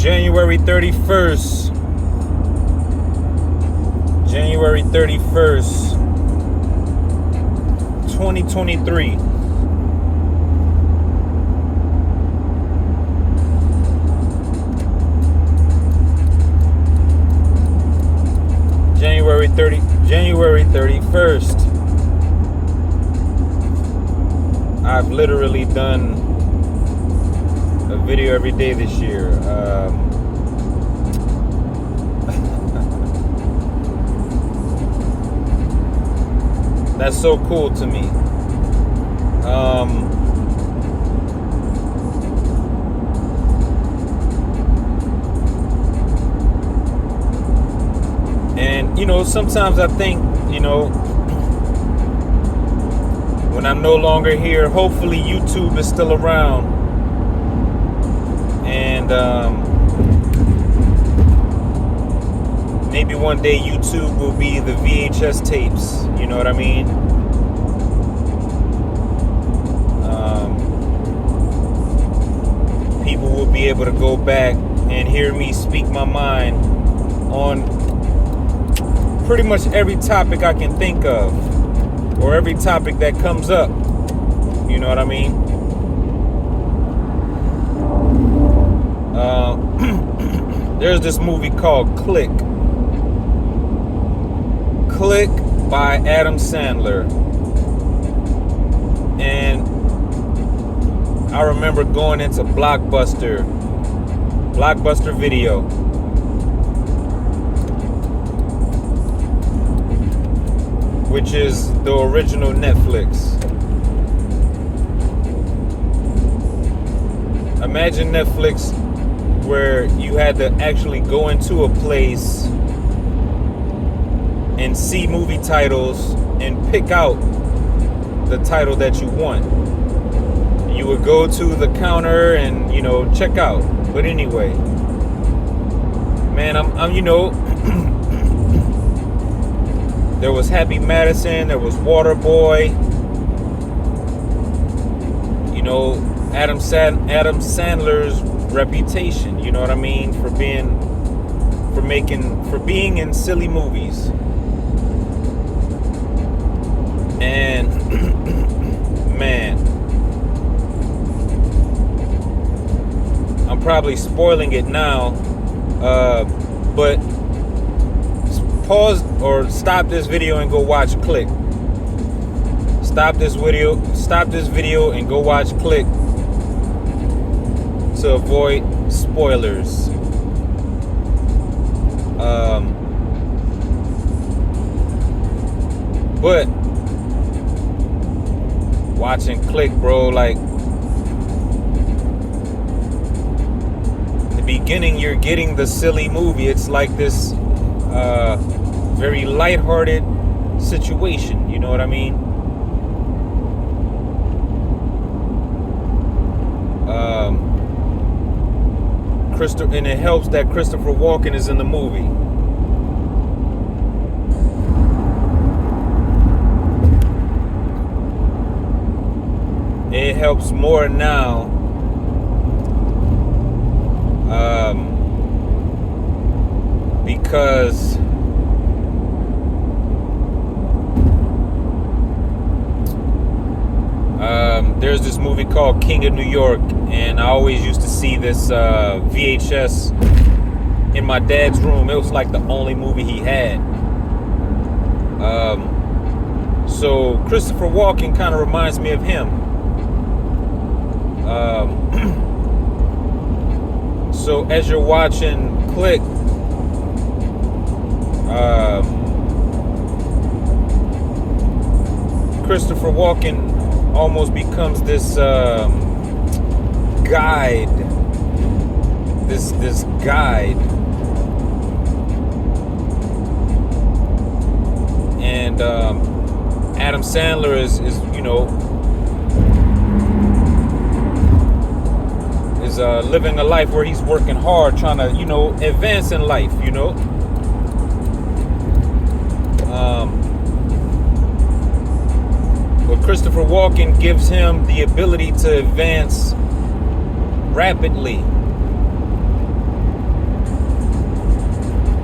January 31st. January 31st, 2023. January 31st. I've literally done a video every day this year. That's so cool to me. And, sometimes I think, when I'm no longer here, hopefully YouTube is still around. And maybe one day YouTube will be the VHS tapes. You know what I mean? People will be able to go back and hear me speak my mind on pretty much every topic I can think of, or every topic that comes up. You know what I mean? There's this movie called Click. Click by Adam Sandler. And I remember going into Blockbuster Video. Which is the original Netflix. Imagine Netflix where you had to actually go into a place and see movie titles and pick out the title that you want. You would go to the counter and, check out. But anyway, man, I'm there was Happy Madison, there was Waterboy. Adam Sandler's reputation, you know what I mean, for being in silly movies. And man, I'm probably spoiling it now, but pause or stop this video and go watch Click. Stop this video and go watch Click to avoid spoilers. But watching Click, bro, like in the beginning you're getting the silly movie. It's like this very lighthearted situation, you know what I mean? And it helps that Christopher Walken is in the movie. It helps more now. Because there's this movie called King of New York, and I always used to see this VHS in my dad's room. It was like the only movie he had. So Christopher Walken kind of reminds me of him. So as you're watching Click, Christopher Walken almost becomes this guide. This guide. And Adam Sandler is living a life where he's working hard, trying to, advance in life, But Christopher Walken gives him the ability to advance rapidly.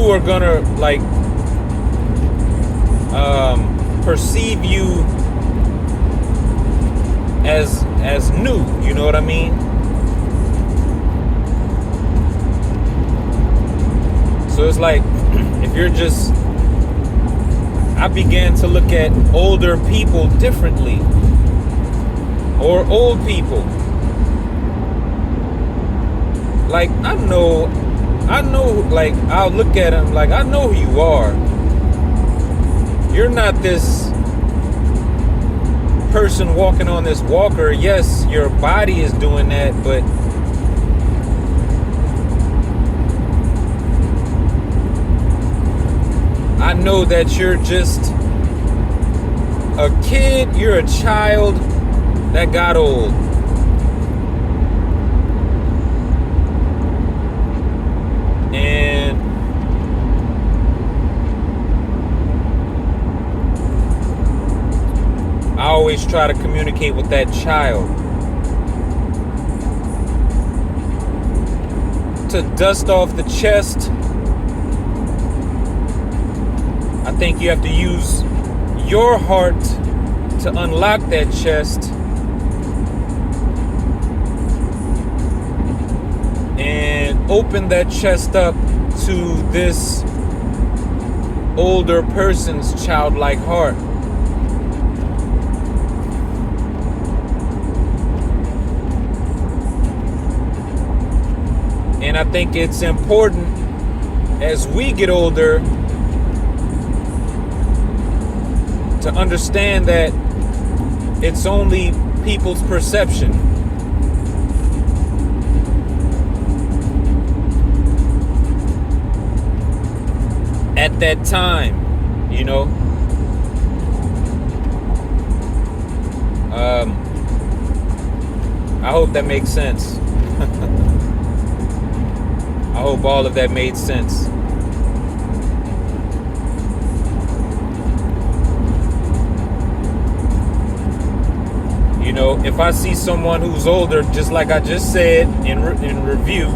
who are gonna like perceive you as new, you know what I mean? So it's like, if you're just, I began to look at older people differently, or old people. Like, I know, like, I'll look at them like, I know who you are. You're not this person walking on this walker. Yes, your body is doing that, but I know that you're just a kid, you're a child that got old. And I always try to communicate with that child. To dust off the chest, I think you have to use your heart to unlock that chest and open that chest up to this older person's childlike heart. And I think it's important as we get older to understand that it's only people's perception. At that time, you know. I hope that makes sense. I hope all of that made sense. You know, if I see someone who's older, just like I just said in review,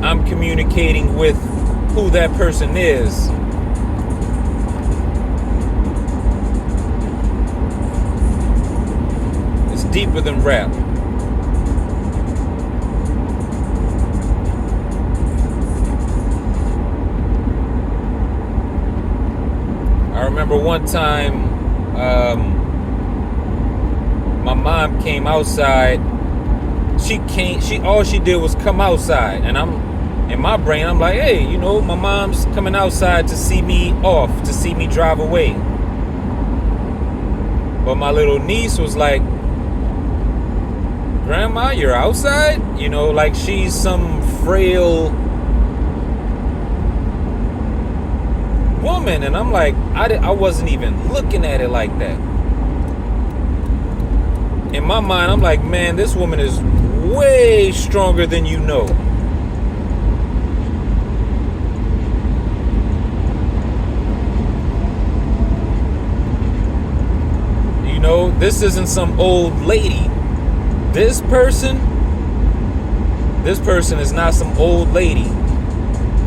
I'm communicating with who that person is. It's deeper than rap. I remember one time, my mom came outside. All she did was come outside, and in my brain, I'm like, hey, you know, my mom's coming outside to see me off, to see me drive away. But my little niece was like, Grandma, you're outside? You know, like she's some frail woman. And I'm like, I wasn't even looking at it like that. In my mind, I'm like, man, this woman is way stronger than you know. You know, this isn't some old lady. This person is not some old lady.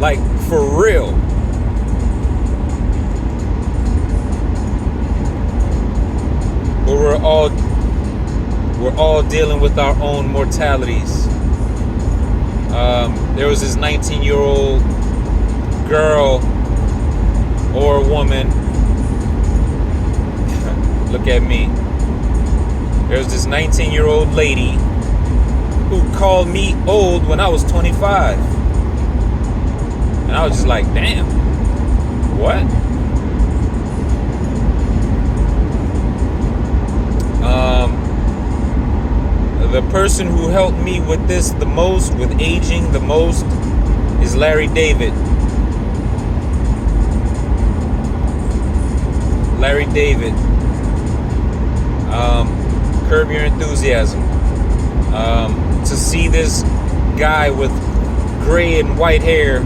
Like, for real. But we're all dealing with our own mortalities. There was this 19-year-old girl or woman. Look at me. There was this 19-year-old lady who called me old when I was 25. And I was just like, damn, what? The person who helped me with this the most, with aging the most, is Larry David. Larry David. Curb Your Enthusiasm. To see this guy with gray and white hair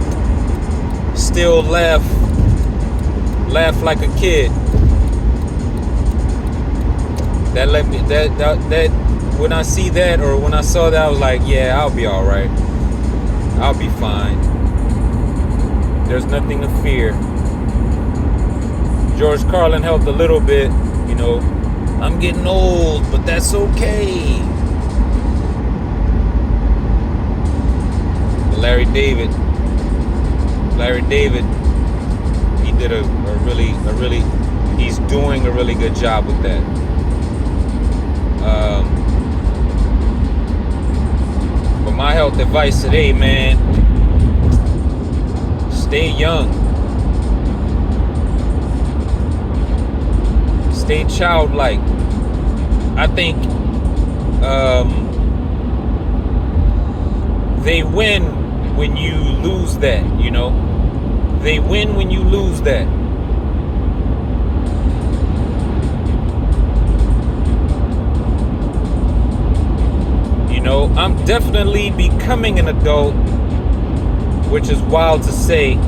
still laugh like a kid. That let me that when I see that, or when I saw that, I was like, yeah, I'll be all right. I'll be fine. There's nothing to fear. George Carlin helped a little bit, you know. I'm getting old, but that's okay. But Larry David, he did a really, he's doing a really good job with that. But my health advice today, man, stay young. Stay childlike. I think they win when you lose that, you know. They win when you lose that. You know, I'm definitely becoming an adult, which is wild to say,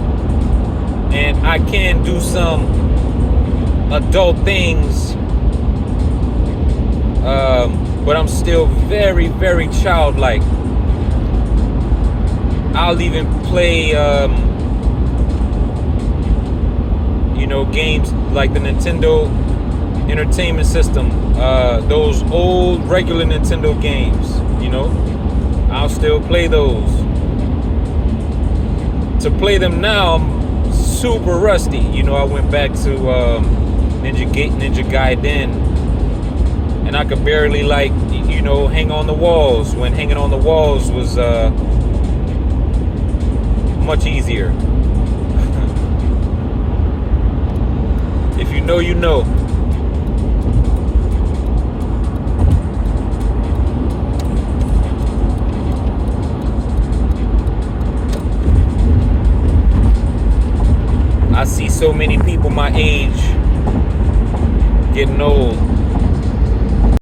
and I can do some adult things, but I'm still very, very childlike. I'll even play, you know, games like the Nintendo Entertainment System, those old regular Nintendo games, you know, I'll still play those. To play them now, I'm super rusty. You know, I went back to Ninja Gaiden, and I could barely, like, you know, hang on the walls when hanging on the walls was much easier. If you know, you know. I see so many people my age getting old.